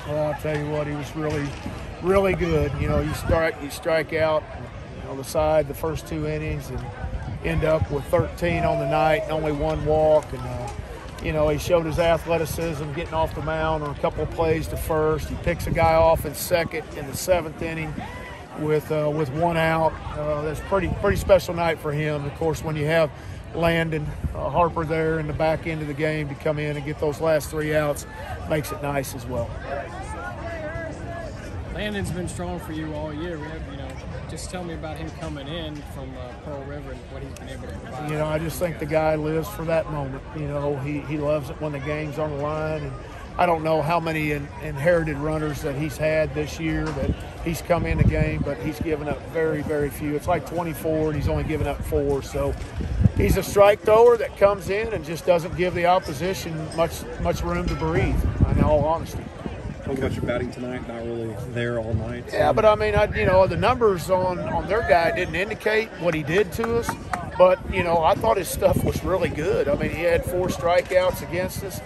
Well, I'll tell you what, he was really, really good. You know, you strike out on the side the first 2 innings and end up with 13 on the night and only 1 walk. And, you know, he showed his athleticism getting off the mound on a couple of plays to first. He picks a guy off in second in the 7th inning with 1 out. That's pretty special night for him. Of course, when you have Landon Harper there in the back end of the game to come in and get those last 3 outs, makes it nice as well. Landon's been strong for you all year. Just tell me about him coming in from Pearl River and what he's been able to provide. You know, I just think the guy lives for that moment. You know, he loves it when the game's on the line. And I don't know how many inherited runners that he's had this year that he's come in the game, but he's given up very, very few. It's like 24, and he's only given up 4. So he's a strike thrower that comes in and just doesn't give the opposition much room to breathe, in all honesty. Talk about your batting tonight, not really there all night. Yeah, but I mean, the numbers on their guy didn't indicate what he did to us, but, you know, I thought his stuff was really good. I mean, he had 4 strikeouts against us.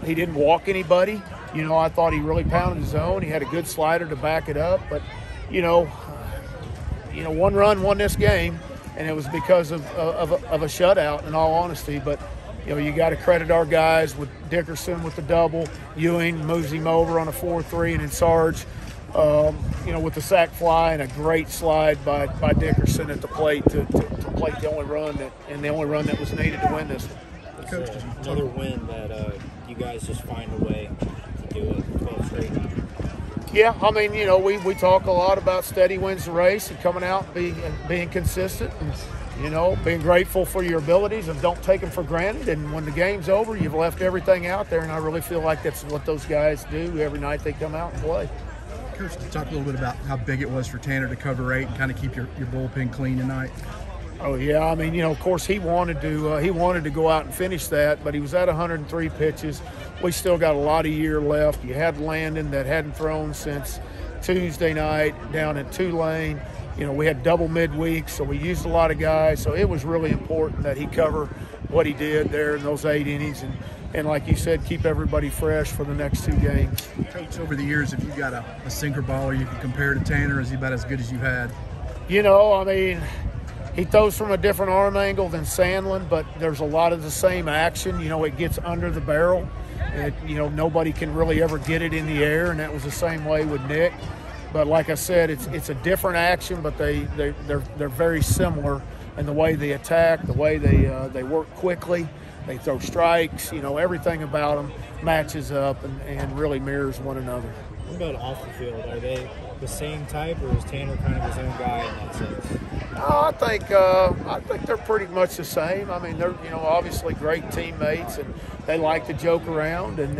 He didn't walk anybody. You know, I thought he really pounded his zone. He had a good slider to back it up, but, you know, 1 run won this game, and it was because of a shutout, in all honesty. But, you know, you got to credit our guys with Dickerson with the double. Ewing moves him over on a 4-3, and then Sarge, you know, with the sac fly and a great slide by Dickerson at the plate to plate the only run that was needed to win this one. Coach, another win that you guys just find a way to do it 12 straight. Yeah, I mean, you know, we talk a lot about steady wins the race and coming out and being consistent and, you know, being grateful for your abilities and don't take them for granted. And when the game's over, you've left everything out there, and I really feel like that's what those guys do every night they come out and play. Coach, talk a little bit about how big it was for Tanner to cover 8 and kind of keep your bullpen clean tonight. Oh yeah, I mean, you know, of course he wanted to go out and finish that, but he was at 103 pitches. We still got a lot of year left. You had Landon that hadn't thrown since Tuesday night down at Tulane. You know, we had double midweek, so we used a lot of guys. So it was really important that he cover what he did there in those 8 innings and like you said, keep everybody fresh for the next 2 games. Coach, over the years, if you got a sinker baller you can compare to Tanner, is he about as good as you've had? You know, I mean, he throws from a different arm angle than Sandlin, but there's a lot of the same action. You know, it gets under the barrel. You know, nobody can really ever get it in the air, and that was the same way with Nick. But like I said, it's a different action, but they're very similar in the way they attack, the way they work quickly, they throw strikes. You know, everything about them matches up and really mirrors one another. What about off the field? Are they the same type, or is Tanner kind of his own guy in that sense? I think they're pretty much the same. I mean, they're, you know, obviously great teammates, and they like to joke around. And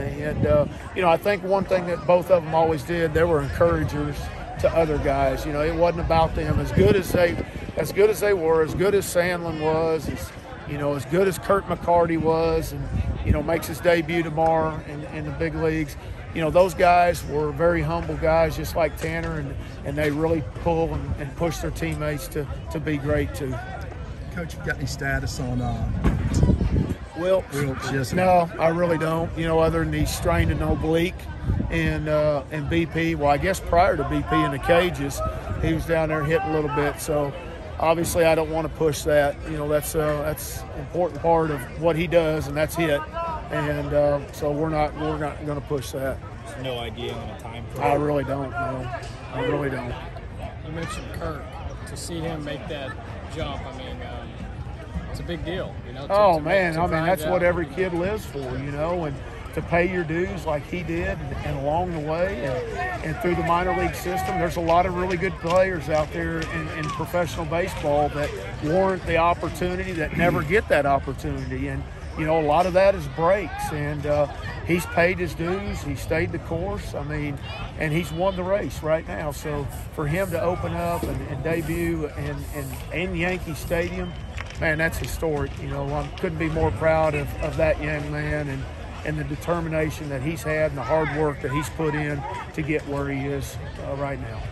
you know, I think one thing that both of them always did, they were encouragers to other guys. You know, it wasn't about them. As good as they were, as good as Sandlin was, as good as Kirk McCarty was, and you know, makes his debut tomorrow in the big leagues. You know, those guys were very humble guys, just like Tanner, and they really pull and push their teammates to be great too. Coach, you got any status on Wilkes? Yes. No, I really don't. You know, other than he strained an oblique and BP. Well, I guess prior to BP in the cages, he was down there hitting a little bit. So obviously, I don't want to push that. You know, that's an important part of what he does, and that's hit. And so we're not going to push that. There's no idea on a time frame. I really don't. No, I really don't. You mentioned Kirk. To see him make that jump, I mean, it's a big deal. You know. I mean, that's what every kid lives for. You know, and to pay your dues like he did, and along the way, and through the minor league system, there's a lot of really good players out there in professional baseball that warrant the opportunity that never get that opportunity. And you know, a lot of that is breaks, and he's paid his dues. He stayed the course. I mean, and he's won the race right now. So for him to open up and debut in Yankee Stadium, man, that's historic. You know, I couldn't be more proud of that young man and the determination that he's had and the hard work that he's put in to get where he is right now.